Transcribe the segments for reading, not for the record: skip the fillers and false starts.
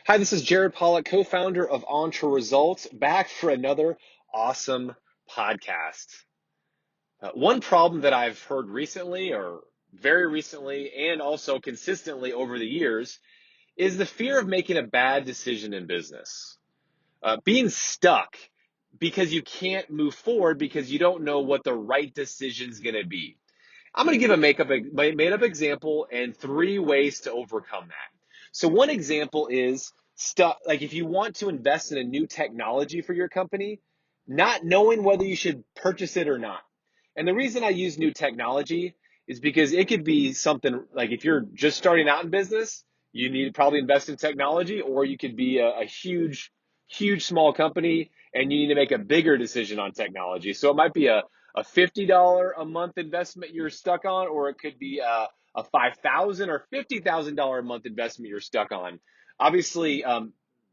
Hi, this is Jared Polak, co-founder of Entre Results, back for another awesome podcast. One problem that I've heard recently, or very recently, and also consistently over the years, is the fear of making a bad decision in business. Being stuck because you can't move forward because you don't know what the right decision is going to be. I'm going to give a made up example and three ways to overcome that. So one example is stuff like if you want to invest in a new technology for your company, not knowing whether you should purchase it or not. And the reason I use new technology is because it could be something like if you're just starting out in business, you need to probably invest in technology, or you could be a huge small company and you need to make a bigger decision on technology. So it might be a $50 a month investment you're stuck on, or it could be a $5,000 or $50,000 a month investment you're stuck on. Obviously,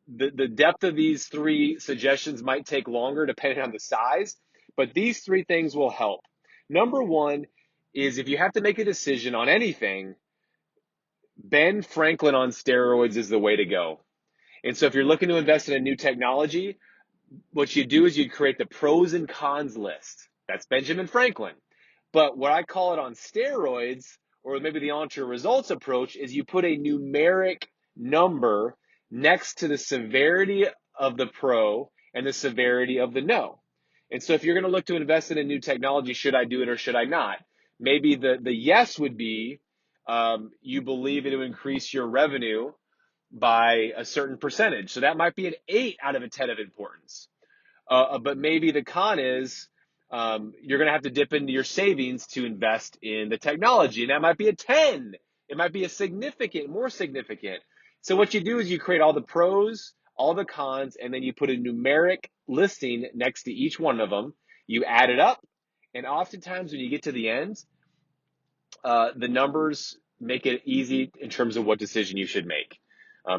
the depth of these three suggestions might take longer depending on the size, but these three things will help. Number one is if you have to make a decision on anything, Ben Franklin on steroids is the way to go. And so if you're looking to invest in a new technology, what you do is you create the pros and cons list. That's Benjamin Franklin. But what I call it on steroids, or maybe the Entre Results approach, is you put a numeric number next to the severity of the pro and the severity of the no. And so if you're going to look to invest in a new technology, should I do it or should I not? Maybe the yes would be you believe it will increase your revenue by a certain percentage. So that might be an 8 out of a 10 of importance. But maybe the con is you're going to have to dip into your savings to invest in the technology. And that might be a 10. It might be more significant. So what you do is you create all the pros, all the cons, and then you put a numeric listing next to each one of them. You add it up. And oftentimes when you get to the end, the numbers make it easy in terms of what decision you should make.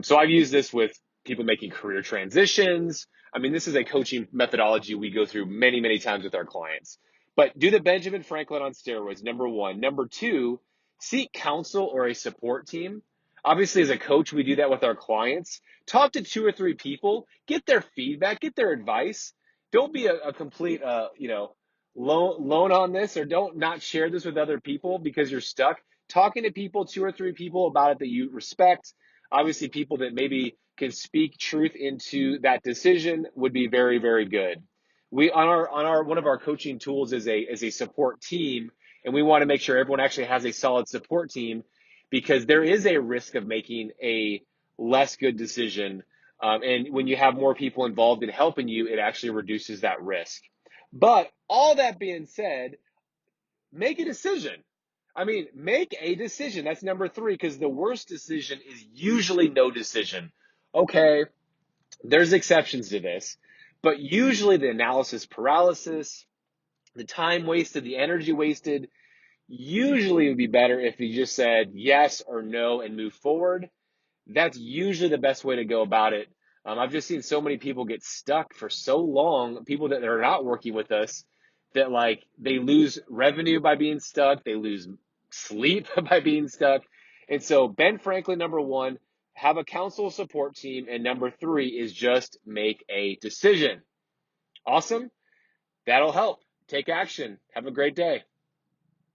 So I've used this with people making career transitions. I mean, this is a coaching methodology we go through many times with our clients. But do the Benjamin Franklin on steroids, number one. Number two, seek counsel or a support team. Obviously, as a coach, we do that with our clients. Talk to two or three people, get their feedback, get their advice. Don't be a complete, loan on this, or don't not share this with other people because you're stuck. Talking to people, two or three people about it that you respect, obviously people that maybe can speak truth into that decision would be very good. We on our one of our coaching tools is a support team, and we want to make sure everyone actually has a solid support team because there is a risk of making a less good decision. And when you have more people involved in helping you, it actually reduces that risk. But all that being said, make a decision. I mean, make a decision. That's number three, because the worst decision is usually no decision. Okay, there's exceptions to this, but usually the analysis paralysis, the time wasted, the energy wasted, usually it would be better if you just said yes or no and move forward. That's usually the best way to go about it. I've just seen so many people get stuck for so long, people that are not working with us, that like they lose revenue by being stuck, they lose sleep by being stuck. And so Ben Franklin, number one, have a counsel support team. And number three is just make a decision. Awesome. That'll help. Take action. Have a great day.